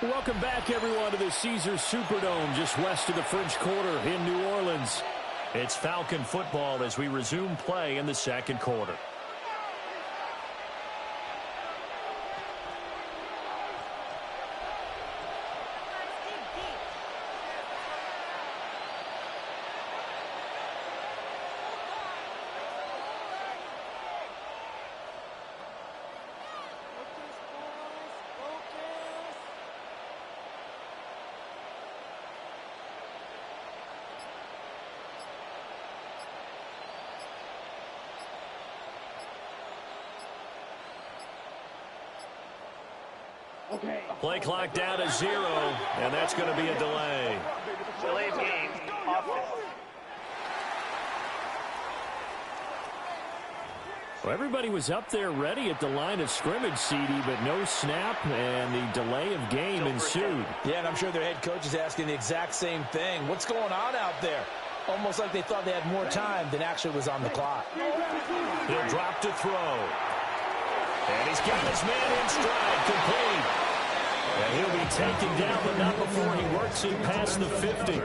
Welcome back, everyone, to the Caesars Superdome just west of the French Quarter in New Orleans. It's Falcon football as we resume play in the second quarter. Play clock down to 0, and that's going to be a delay. Delayed game, offense. Well, everybody was up there ready at the line of scrimmage, CD, but no snap, and the delay of game ensued. Yeah, and I'm sure their head coach is asking the exact same thing. What's going on out there? Almost like they thought they had more time than actually was on the clock. He'll drop to throw. And he's got his man in stride, complete. And he'll be taken down, but not before he works it past the 50.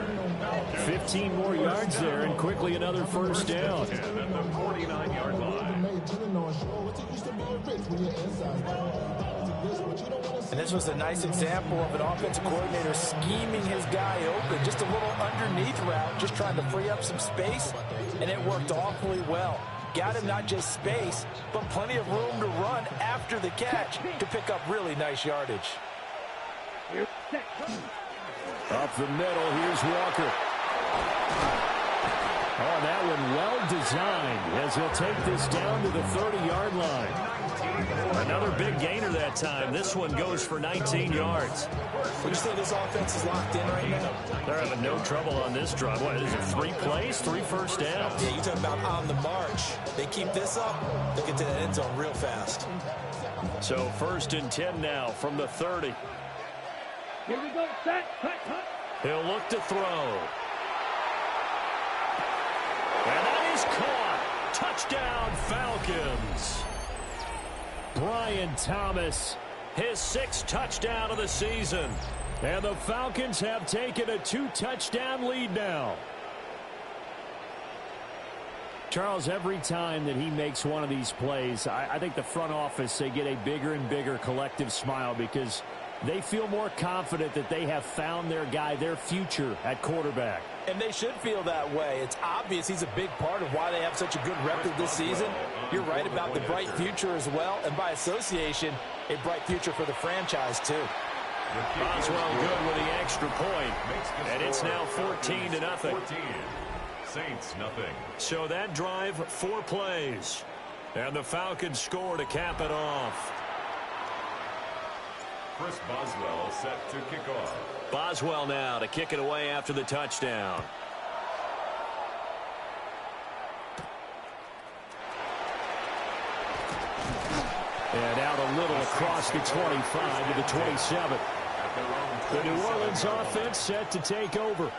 15 more yards there, and quickly another first down. At the 49-yard line. And this was a nice example of an offensive coordinator scheming his guy open. Just a little underneath route, just trying to free up some space, and it worked awfully well. Got him not just space, but plenty of room to run after the catch to pick up really nice yardage. Up the middle, here's Walker. Oh, that one well designed as he'll take this down to the 30-yard line. Another big gainer that time. This one goes for 19 yards. Would you say this offense is locked in right now? They're having no trouble on this drive. What is it, 3 plays, 3 first downs? Yeah, you're talking about on the march. They keep this up, they'll get to the end zone real fast. So 1st and 10 now from the 30. Here we go, set, cut. He'll look to throw. And that is caught. Touchdown, Falcons. Brian Thomas, his 6th touchdown of the season. And the Falcons have taken a 2-touchdown lead now. Charles, every time that he makes one of these plays, I think the front office, they get a bigger and bigger collective smile because they feel more confident that they have found their guy, their future at quarterback. And they should feel that way. It's obvious he's a big part of why they have such a good record this season. You're right about the bright future as well, and by association, a bright future for the franchise too. Boswell good with the extra point, and it's now 14-0. Saints nothing. So that drive, 4 plays, and the Falcons score to cap it off. Chris Boswell set to kick off. Boswell now to kick it away after the touchdown. And out a little across the 25 to the 27. The New Orleans offense set to take over.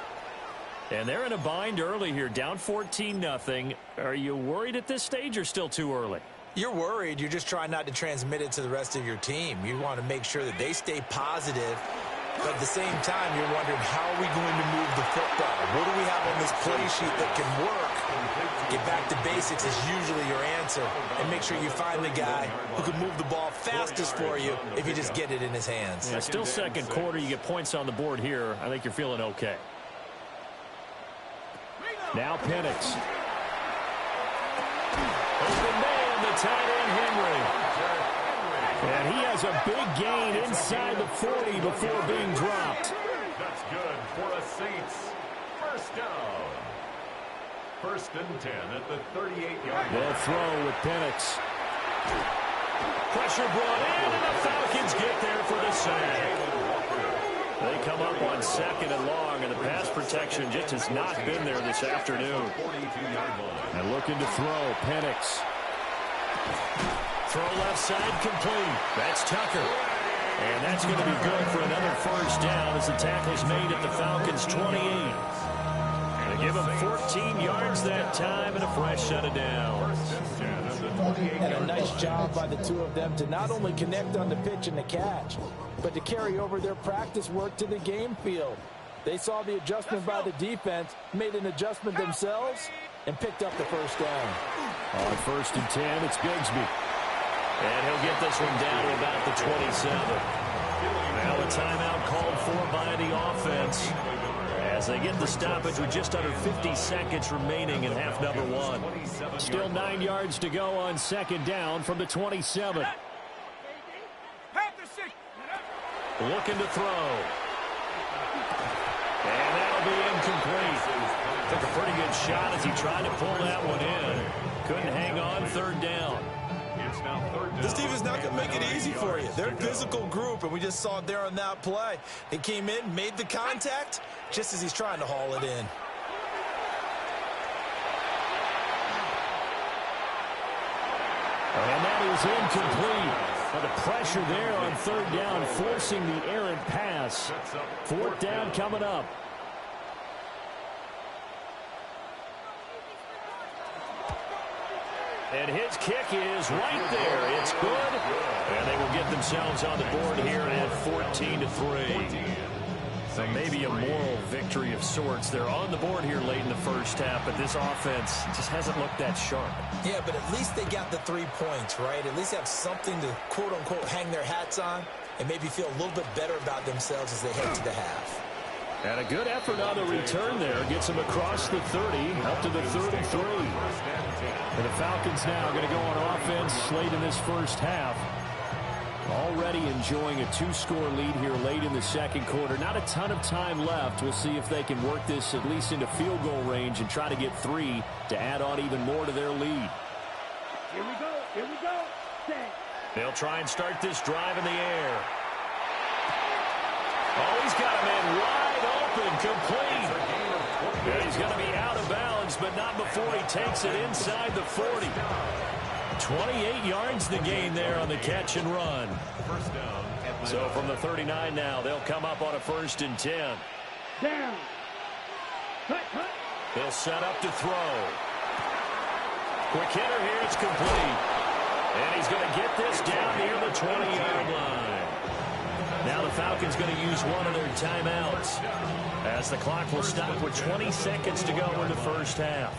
And they're in a bind early here, down 14-0. Are you worried at this stage or still too early? You're worried. You're just trying not to transmit it to the rest of your team. You want to make sure that they stay positive. But at the same time, you're wondering, how are we going to move the football? What do we have on this play sheet that can work? Get back to basics is usually your answer. And make sure you find the guy who can move the ball fastest for you if you just get it in his hands. Yeah, still second quarter. You get points on the board here. I think you're feeling okay. Now Penix. Open man, the tight end Henry. And he has a big gain inside the 40 before being dropped. That's good for a Saints first down. 1st and 10 at the 38-yard line. They'll throw with Penix. Pressure brought in, and the Falcons get there for the sack. They come up on 2nd and long, and the pass protection just has not been there this afternoon. And looking to throw, Penix. Throw left side complete. That's Tucker. And that's going to be good for another first down as the tackle's made at the Falcons' 28. They give him 14 yards that time and a fresh set of downs. And a nice job by the two of them to not only connect on the pitch and the catch, but to carry over their practice work to the game field. They saw the adjustment by the defense, made an adjustment themselves, and picked up the first down. On 1st and 10, it's Bigsby. And he'll get this one down to about the 27. Now a timeout called for by the offense as they get the stoppage with just under 50 seconds remaining in half number one. Still 9 yards to go on 2nd down from the 27. Looking to throw. And that'll be incomplete. Took a pretty good shot as he tried to pull that one in. Couldn't hang on 3rd down. This defense is not going to make it easy for you. They're a physical group, and we just saw it there on that play. He came in, made the contact, just as he's trying to haul it in. And that is incomplete. But the pressure there on 3rd down, forcing the errant pass. 4th down coming up. And his kick is right there. It's good. And they will get themselves on the board here at 14-3. So maybe a moral victory of sorts. They're on the board here late in the first half, but this offense just hasn't looked that sharp. Yeah, but at least they got the 3 points, right? At least have something to, quote-unquote, hang their hats on and maybe feel a little bit better about themselves as they head to the half. And a good effort on the return there. Gets them across the 30, up to the 33. And the Falcons now going to go on offense late in this first half. Already enjoying a 2-score lead here late in the 2nd quarter. Not a ton of time left. We'll see if they can work this at least into field goal range and try to get 3 to add on even more to their lead. Here we go. Here we go. Set. They'll try and start this drive in the air. Oh, he's got him in wide open, complete. And he's going to be out of bounds, but not before he takes it inside the 40. 28 yards the gain there on the catch and run. So from the 39 now, they'll come up on a 1st and 10. Down. Cut, cut. They'll set up to throw. Quick hitter here, it's complete. And he's going to get this down near the 20-yard line. Now the Falcons going to use one of their timeouts as the clock will stop with 20 seconds to go in the first half.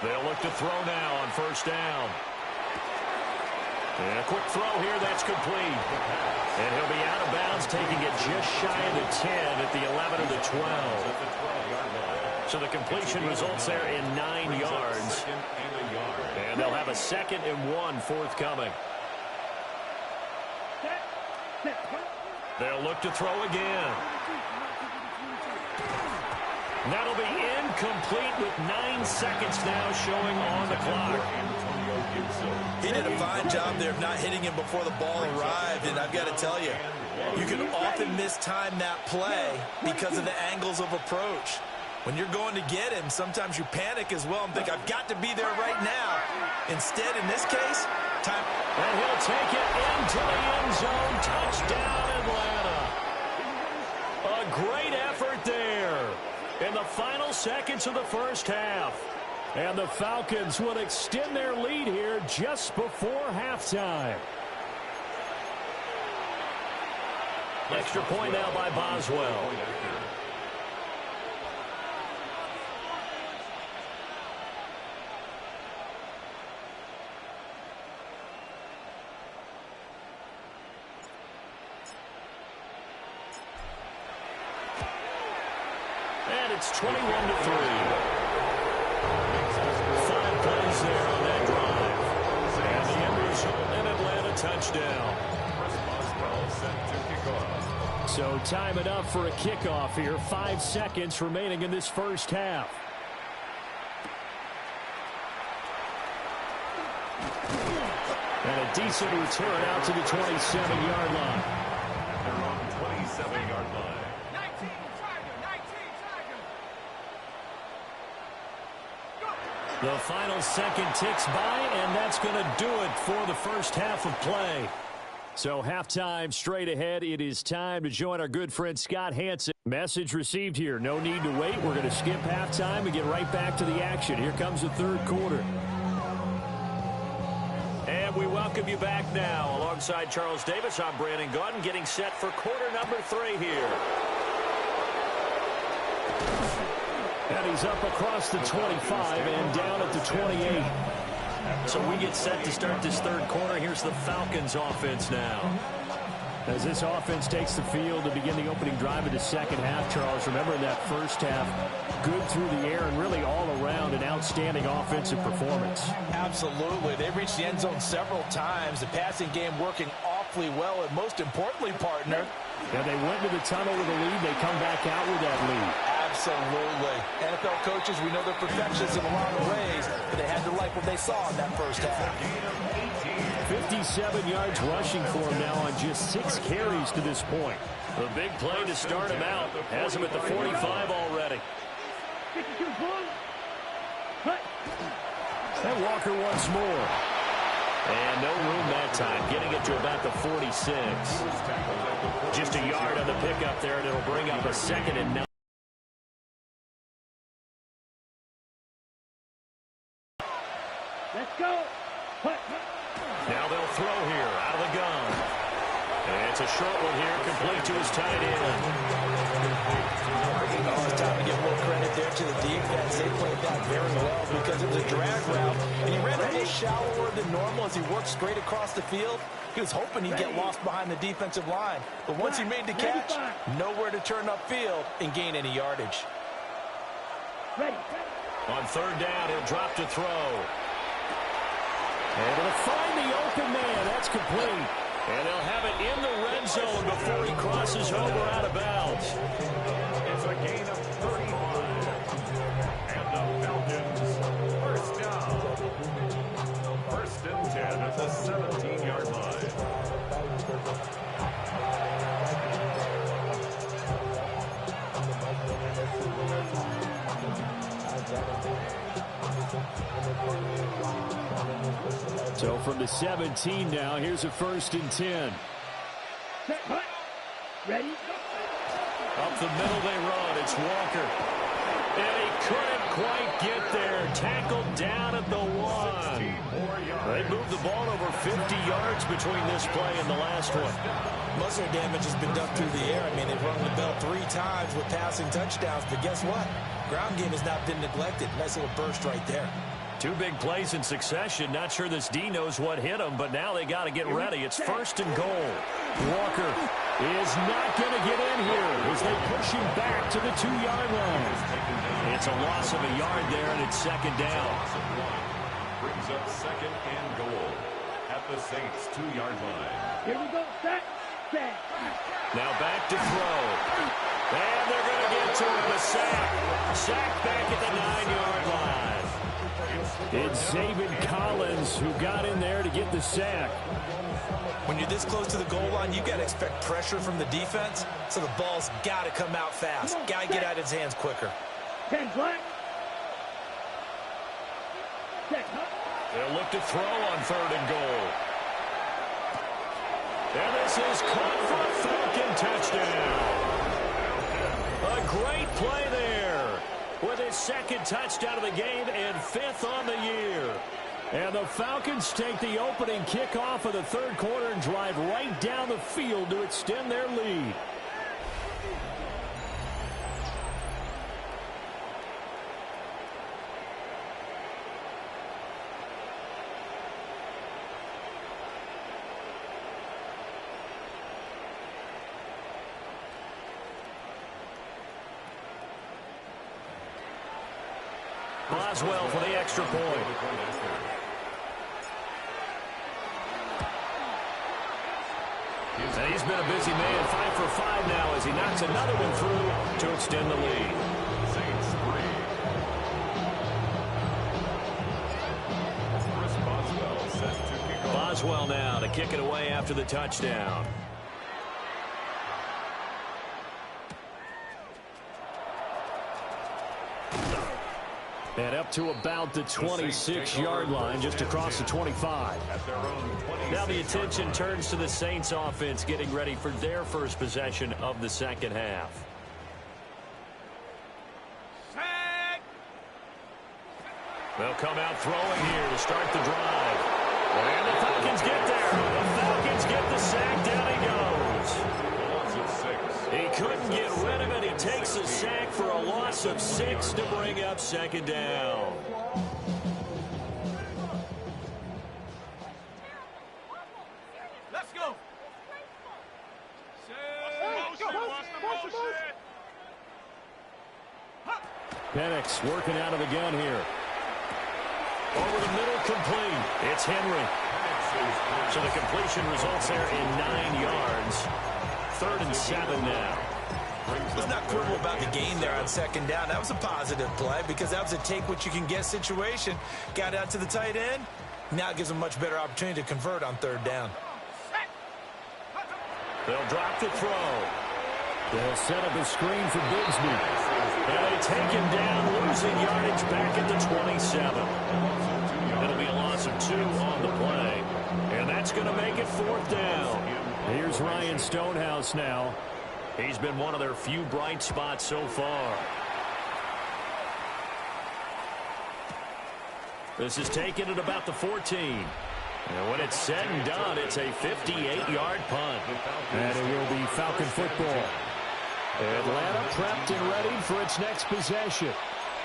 They'll look to throw now on 1st down. And a quick throw here, that's complete. And he'll be out of bounds, taking it just shy of the 10 at the 11 of the 12. So the completion results there in 9 yards. And they'll have a 2nd and 1 forthcoming. They'll look to throw again. That'll be incomplete with 9 seconds now showing on the clock. He did a fine job there of not hitting him before the ball arrived, and I've got to tell you, you can often mistime that play because of the angles of approach. When you're going to get him, sometimes you panic as well and think, I've got to be there right now. Instead, in this case, time. And he'll take it into the end zone. Touchdown, Atlanta. A great effort there in the final seconds of the first half. And the Falcons will extend their lead here just before halftime. Extra point now by Boswell. And it's 21-3. 5 plays there on that drive. And the end result, an Atlanta touchdown. So time it up for a kickoff here. 5 seconds remaining in this first half. And a decent return out to the 27-yard line. They're on the 27-yard line. The final second ticks by, and that's going to do it for the first half of play. So halftime straight ahead. It is time to join our good friend Scott Hansen. Message received here. No need to wait. We're going to skip halftime and get right back to the action. Here comes the third quarter. And we welcome you back now. Alongside Charles Davis, I'm Brandon Gaudin, getting set for quarter number 3 here. And he's up across the 25 and down at the 28. So we get set to start this third quarter. Here's the Falcons offense now. As this offense takes the field to begin the opening drive of the second half, Charles, remember in that first half, good through the air and really all around an outstanding offensive performance. Absolutely. They reached the end zone several times. The passing game working awfully well, and most importantly, partner. Yeah, they went to the tunnel with a lead. They come back out with that lead. Absolutely. NFL coaches, we know they're perfectionists in a lot of ways, but they had to like what they saw in that first half. 57 yards rushing for him now on just 6 carries to this point. The big play to start him out. Has him at the 45 already. And Walker once more. And no room that time. Getting it to about the 46. Just a yard on the pickup there, and it'll bring up a 2nd and 9. Let's go. Now they'll throw here out of the gun. And it's a short one here, complete to his tight end. Oh, it's time to give more credit there to the defense. They played that very well because it was a drag route, and he ran a little shallower than normal as he worked straight across the field. He was hoping he'd get lost behind the defensive line. But once he made the catch, nowhere to turn upfield and gain any yardage. On third down, he'll drop to throw. Able to find the open man. That's complete. And they'll have it in the red zone before he crosses over out of bounds. It's a gain of 35. And the Falcons, first down. 1st and 10 at the 17-yard line. So from the 17 now, here's a 1st and 10. Ready? Up the middle they run. It's Walker. And he couldn't quite get there. Tackled down at the 1. They moved the ball over 50 yards between this play and the last one. Most of their damage has been done through the air. I mean, they've rung the bell 3 times with passing touchdowns. But guess what? Ground game has not been neglected. Nice little burst right there. 2 big plays in succession. Not sure this D knows what hit him, but now they got to get ready. It's 1st and goal. Walker is not going to get in here as they push him back to the 2-yard line. It's a loss of a yard there, and it's 2nd down. Brings up 2nd and goal at the Saints' 2-yard line. Here we go. Set. Now back to throw. And they're going to get to him. A sack. Sack back at the 9-yard line. It's David Collins who got in there to get the sack. When you're this close to the goal line, you've got to expect pressure from the defense, so the ball's got to come out fast. Got to get out of his hands quicker. 10 black. They'll look to throw on 3rd and goal. And this is caught for a Falcon touchdown. A great play there with his 2nd touchdown of the game and 5th on the year. And the Falcons take the opening kickoff of the 3rd quarter and drive right down the field to extend their lead. Boswell for the extra point. And he's been a busy man, 5 for 5 now as he knocks another one through to extend the lead. Saints 3. Chris Boswell set to kick off. Boswell now to kick it away after the touchdown. And up to about the 26-yard line, just across the 25. Now the attention turns to the Saints offense getting ready for their first possession of the second half. They'll come out throwing here to start the drive. And the Falcons get there. The Falcons get the sack. Down he goes. He couldn't get rid of it. He takes a sack for a loss of 6 to bring up second down. Let's go. Penix working out of the gun here. Over the middle, complete. It's Henry. So the completion results there in 9 yards. 3rd and 7 now. Let's not quibble about the gain there on second down. That was a positive play because that was a take-what-you-can-get situation. Got out to the tight end. Now it gives them a much better opportunity to convert on 3rd down. They'll drop the throw. They'll set up a screen for Bigsby. And they take him down, losing yardage back at the 27. It'll be a loss of 2 on the play. And that's going to make it 4th down. Here's Ryan Stonehouse now. He's been one of their few bright spots so far. This is taken at about the 14. And when it's said and done, it's a 58-yard punt. And it will be Falcon football. Atlanta prepped and ready for its next possession.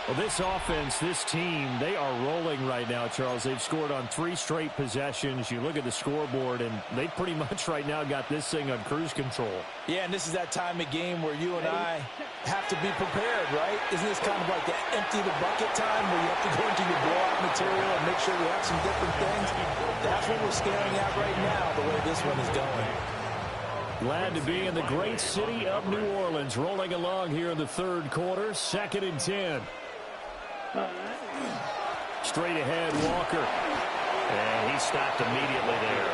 Well, this offense, this team, they are rolling right now, Charles. They've scored on 3 straight possessions. You look at the scoreboard, and they pretty much right now got this thing on cruise control. Yeah, and this is that time of game where you and I have to be prepared, right? Isn't this kind of like the empty the bucket time where you have to go into your blowout material and make sure we have some different things? That's what we're staring at right now, the way this one is going. Glad to be in the great city of New Orleans, rolling along here in the 3rd quarter, 2nd and 10. Straight ahead, Walker. And he stopped immediately there.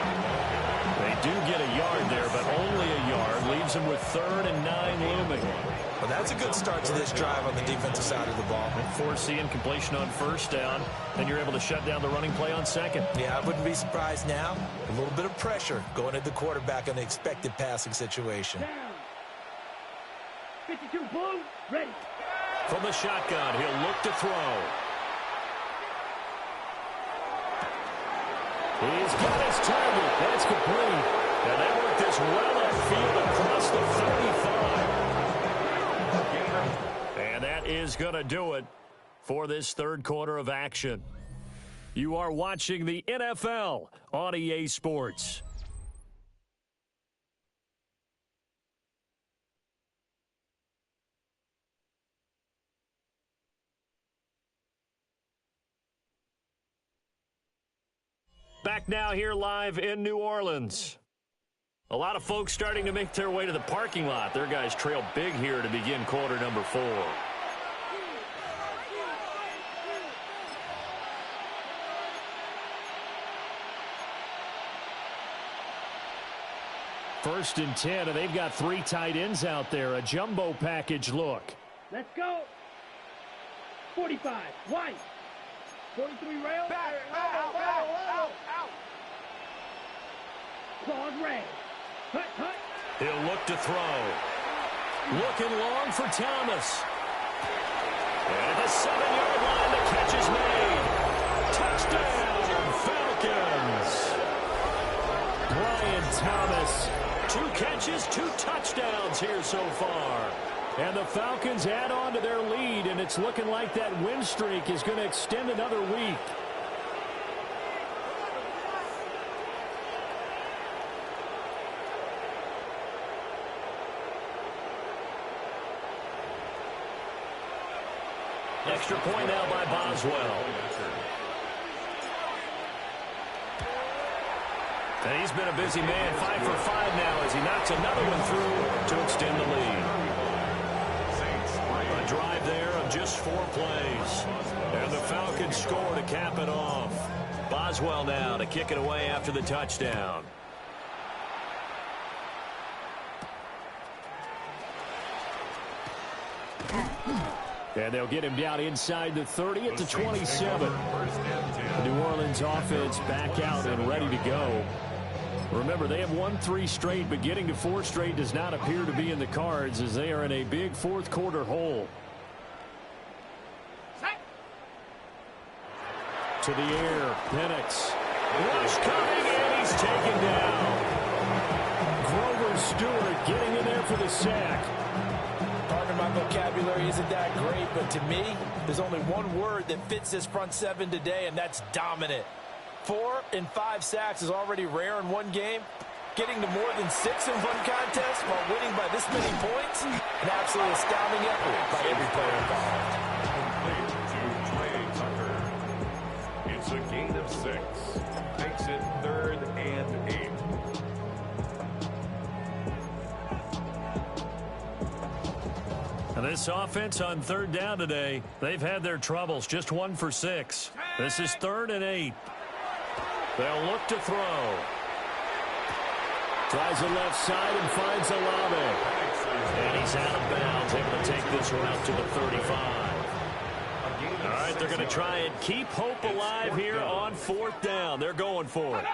They do get a yard there, but only a yard. Leaves them with 3rd and 9 looming. Well, that's a good start to this drive on the defensive side of the ball. Force the incompletion on 1st down, and you're able to shut down the running play on 2nd. Yeah, I wouldn't be surprised now. A little bit of pressure going at the quarterback on the expected passing situation. Down. 52 blue, ready. From the shotgun, he'll look to throw. He's got his target. That's complete. And they work this well upfield across the 35. And that is going to do it for this 3rd quarter of action. You are watching the NFL on EA Sports. Back now here live in New Orleans. A lot of folks starting to make their way to the parking lot. Their guys trail big here to begin quarter number 4. First and 10, and they've got 3 tight ends out there. A jumbo package look. Let's go. 45, white. 43 rail. Back, out. Claws red. Hut. He'll look to throw. Looking long for Thomas. And at the 7-yard line, the catch is made. Touchdown, Falcons. Brian Thomas. 2 catches, 2 touchdowns here so far. And the Falcons add on to their lead, and it's looking like that win streak is going to extend another week. Extra point now by Boswell. And he's been a busy man, 5 for 5 now as he knocks another one through to extend the lead. A drive there of just 4 plays. And the Falcons score to cap it off. Boswell now to kick it away after the touchdown. And they'll get him down inside the 30 at the 27. The New Orleans offense back out and ready to go. Remember, they have won 3 straight, but getting to 4 straight does not appear to be in the cards as they are in a big fourth quarter hole. To the air, Penix. Rush coming, and he's taken down. Grover Stewart getting in there for the sack. Pardon my vocabulary isn't that great, but to me, there's only one word that fits this front seven today, and that's dominant. 4 and 5 sacks is already rare in one game. Getting to more than 6 in one contest while winning by this many points, an absolutely astounding effort by every player involved. It's a gain of 6. Makes it 3rd and 8. And this offense on 3rd down today, they've had their troubles. Just 1 for 6. This is 3rd and 8. They'll look to throw. Tries the left side and finds Olave. And he's out of bounds, able to take this one out to the 35. All right, they're going to try and keep hope alive here on 4th down. They're going for it.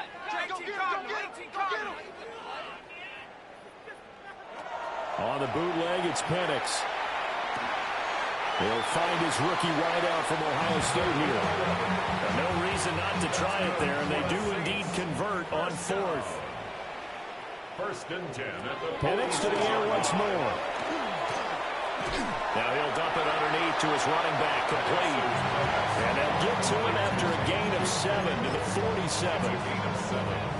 On the bootleg, it's Penix. He'll find his rookie wideout from Ohio State here. No reason not to try it there, and they do indeed convert on 4th. 1st and 10 at the Penix to the air once more. Now he'll dump it underneath to his running back, complete. And they'll get to him after a gain of 7 to the 47.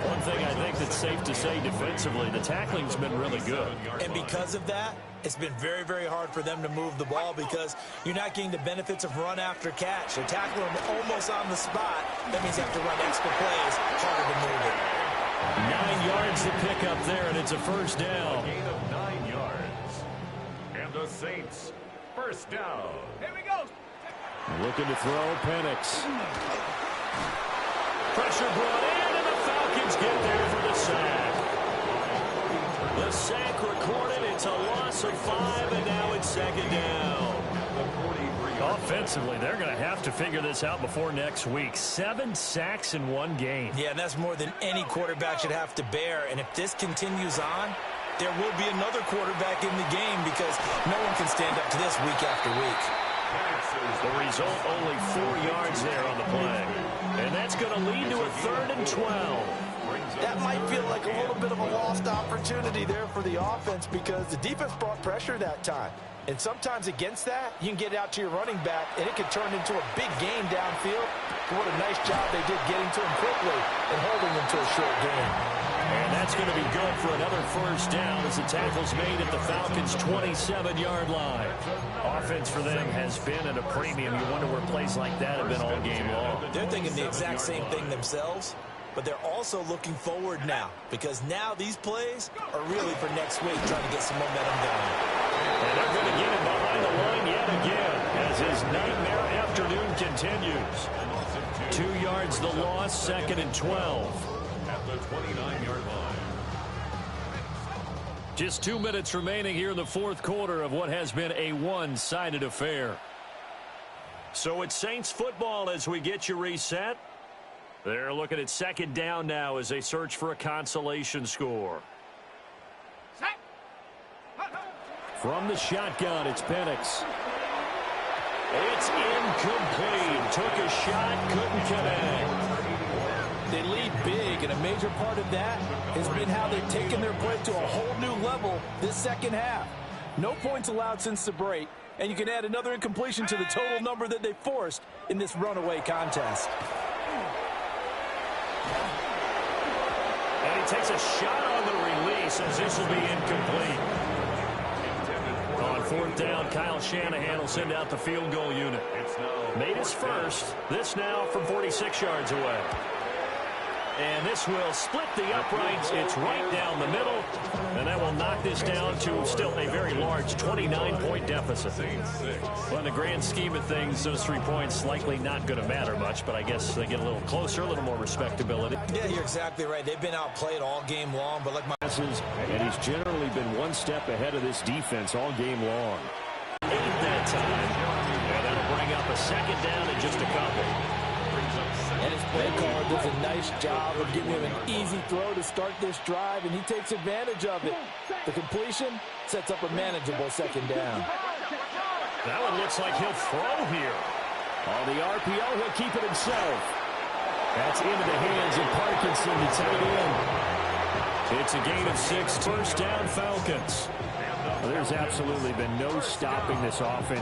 One thing I think that's safe to say defensively, the tackling's been really good. And because of that, it's been very, very hard for them to move the ball because you're not getting the benefits of run after catch. They tackle him almost on the spot. That means you have to run extra plays, harder to move it. 9 yards to pick up there, and it's a 1st down. A gain of 9 yards. And the Saints, 1st down. Here we go. Looking to throw, Penix. Pressure brought in, and the Falcons get there for the sack. The sack recorded. It's a loss of 5, and now it's 2nd down. Offensively, they're going to have to figure this out before next week. 7 sacks in one game. Yeah, and that's more than any quarterback should have to bear. And if this continues on, there will be another quarterback in the game because no one can stand up to this week after week. The result, only 4 yards there on the play. And that's going to lead to a 3rd and 12. That might feel like a little bit of a lost opportunity there for the offense because the defense brought pressure that time. And sometimes against that, you can get out to your running back, and it could turn into a big game downfield. What a nice job they did getting to him quickly and holding him to a short game. And that's going to be good for another 1st down as the tackle's made at the Falcons' 27-yard line. Offense for them has been at a premium. You wonder where plays like that have been all game long. They're thinking the exact same thing themselves, but they're also looking forward now because now these plays are really for next week, trying to get some momentum going. And they're going to get him behind the line yet again as his nightmare afternoon continues. 2 yards the loss, 2nd and 12. At the 29-yard line. Just 2 minutes remaining here in the 4th quarter of what has been a one-sided affair. So it's Saints football as we get you reset. They're looking at 2nd down now as they search for a consolation score. From the shotgun, it's Penix. It's incomplete. Took a shot, couldn't connect. They lead big, and a major part of that has been how they've taken their play to a whole new level this 2nd half. No points allowed since the break, and you can add another incompletion to the total number that they forced in this runaway contest. And he takes a shot on the release as this will be incomplete. On 4th down, Kyle Shanahan will send out the field goal unit. Made his first. This now from 46 yards away. And this will split the uprights. It's right down the middle. And that will knock this down to still a very large 29-point deficit. Well, in the grand scheme of things, those 3 points likely not going to matter much, but I guess they get a little closer, a little more respectability. Yeah, you're exactly right. They've been outplayed all game long, but like my... And he's generally been one step ahead of this defense all game long. 8th down. that time. And that'll bring up a second down in just a couple. And his play caller does a nice job of giving him an easy throw to start this drive, and he takes advantage of it. The completion sets up a manageable second down. That one looks like he'll throw here. On the RPO, he'll keep it himself. That's into the hands of Parkinson, the tight end. It's a gain of 6. First down, Falcons. Well, there's absolutely been no stopping this offense.